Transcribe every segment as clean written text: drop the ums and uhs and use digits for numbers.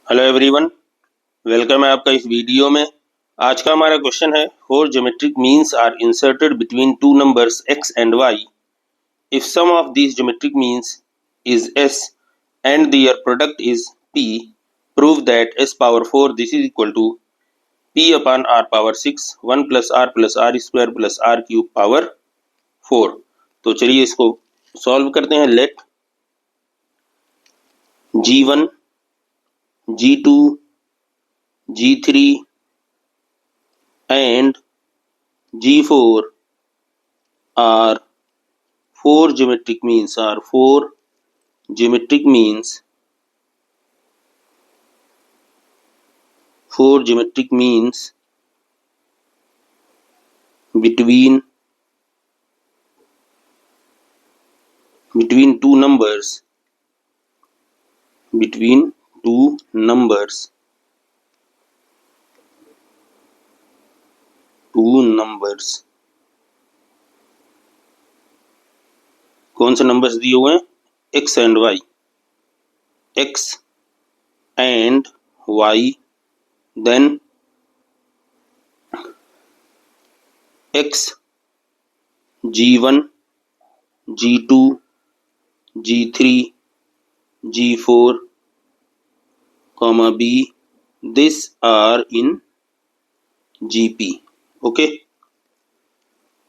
Hello everyone, welcome है आपका इस वीडियो में। आज का हमारा क्वेश्चन है, four geometric means are inserted between two numbers x and y। If sum of these geometric means is s and their product is p, prove that s power 4 this is equal to p upon r power 6 1 plus r square plus r cube power 4। तो चलिए इसको solve करते हैं। Let g1 g2 g3 and g4 are four geometric means between two numbers कौन से numbers दिए हुए हैं? x and y, then x g1 g2 g3 g4 comma b, this are in gp। Okay,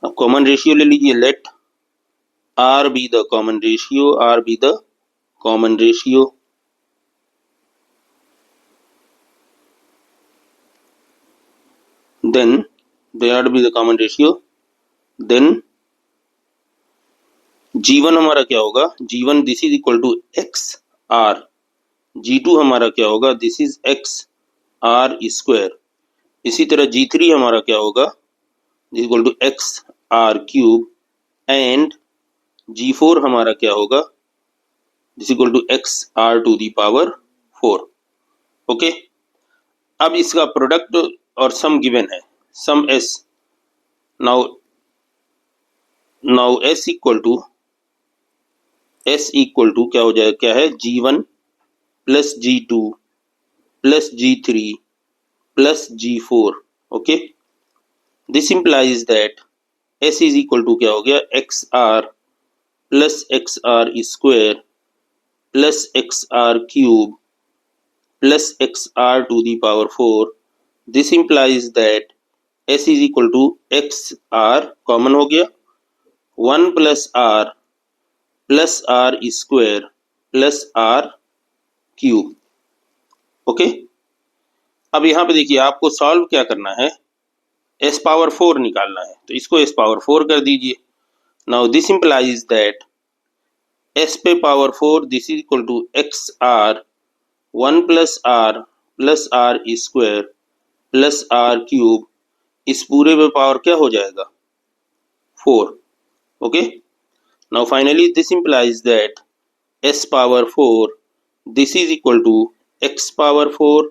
अब common ratio ले लीजिए। Let R be the common ratio, then G1 हमारा क्या होगा? G1 this is equal to x r. G2 हमारा क्या होगा? This is x r square. इसी तरह G3 हमारा क्या होगा? This equal to x r cube. And G4 हमारा क्या होगा? This equal to x r to the power 4। Okay, अब इसका प्रोडक्ट और सम गिवन है, sum s। Now s equal to क्या हो जाएगा? क्या है? G1 plus G2 plus G3 plus G4। Okay, this implies that s is equal to क्या हो गया? X r plus x r square plus x r cube plus x r to the power 4। This implies that s is equal to x r, common हो गया, 1 plus r square plus r cube. Okay, अब यहाँ पे देखिए आपको solve क्या करना है, s पावर 4 निकालना है, तो इसको s पावर 4 कर दीजिए। Now this implies that s पे power 4 this is equal to x r 1 plus r square plus r cube. इस पूरे पे पावर क्या हो जाएगा? 4। Okay, now finally this implies that s power 4 this is equal to x power 4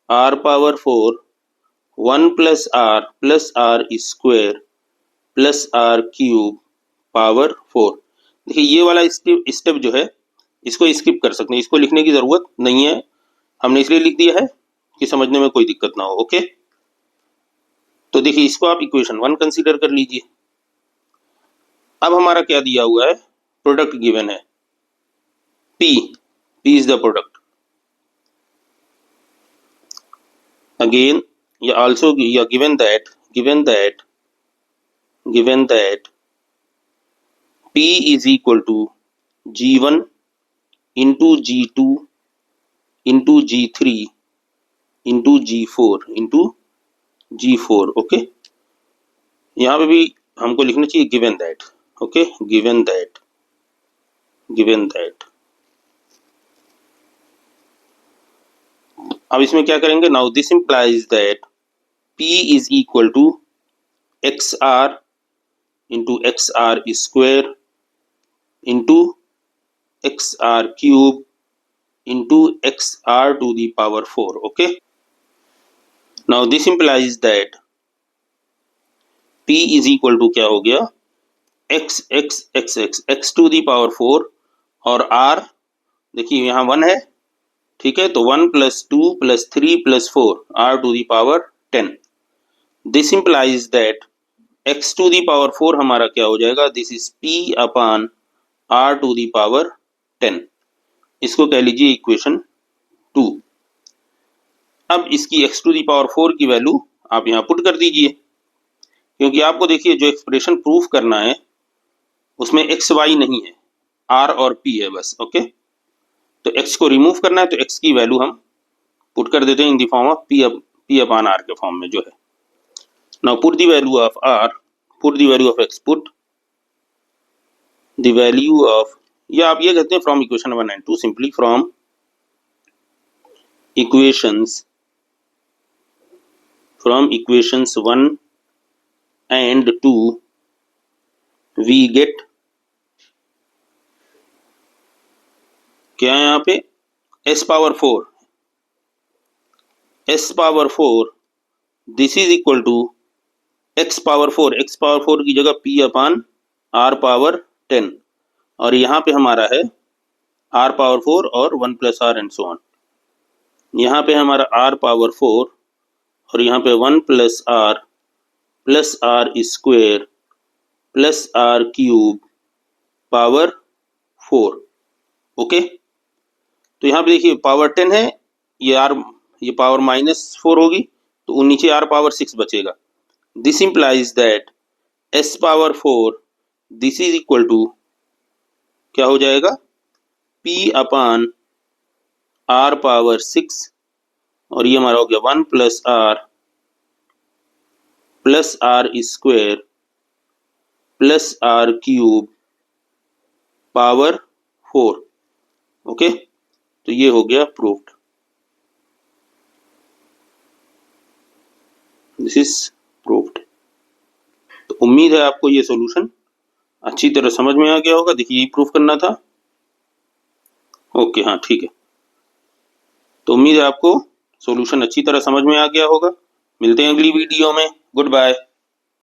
r power 4 1 plus r square plus r cube power 4। देखिए ये वाला step जो है इसको स्किप कर सकते हैं, इसको लिखने की जरूरत नहीं है, हमने इसलिए लिख दिया है कि समझने में कोई दिक्कत ना हो। ओके, तो देखिए इसको आप इक्वेशन 1 कंसीडर कर लीजिए। अब हमारा क्या दिया हुआ है? प्रोडक्ट गिवन है P is the product। Again, given that P is equal to G1 into G2 into G3 into G4। Okay, यहाँ पे भी हमको लिखना चाहिए given that। Okay, given that अब इसमें क्या करेंगे? Now this implies that P is equal to x r into x r square into x r cube into x r to the power 4। Okay, now this implies that P is equal to क्या हो गया? X to the power 4 और R देखिए यहाँ 1 है ठीक है, तो 1 + 2 + 3 + 4 r⁴ 10। This implies that x⁴ हमारा क्या हो जाएगा, दिस इज p/r⁴ 10। इसको कह लीजिए इक्वेशन 2। अब इसकी x⁴ की वैल्यू आप यहाँ पुट कर दीजिए, क्योंकि आपको देखिए जो एक्सप्रेशन प्रूफ करना है उसमें x y नहीं है, r और p है बस। ओके, तो x को रिमूव करना है तो x की वैल्यू हम पुट कर देते हैं in the form of p/r के फॉर्म में जो है। Now put the value of r, put the value of x, put the value of, या आप ये कहते हैं from equation 1 and 2, simply from equations 1 and 2 we get क्या है यहाँ पे, s⁴ this is equal to x⁴ की जगह p/r⁴ 10, और यहाँ पे हमारा है r⁴ और 1 + r एंड सो ऑन। यहाँ पे हमारा r⁴ और यहाँ पे 1 + r + r² + r³ power 4। Okay, तो यहाँ पे देखिए पावर 10 है, ये पावर -4 होगी, तो नीचे r⁴ बचेगा। This implies that s⁴ this is equal to क्या हो जाएगा, p/r⁴, और ये हमारा हो गया 1 + r + r² + r³ power 4। Okay, तो ये हो गया प्रूव्ड। This is proved. तो उम्मीद है आपको ये सॉल्यूशन अच्छी तरह समझ में आ गया होगा। देखिए यही प्रूफ करना था। ओके, हाँ ठीक है, तो उम्मीद है आपको सॉल्यूशन अच्छी तरह समझ में आ गया होगा। मिलते हैं अगली वीडियो में। Good bye.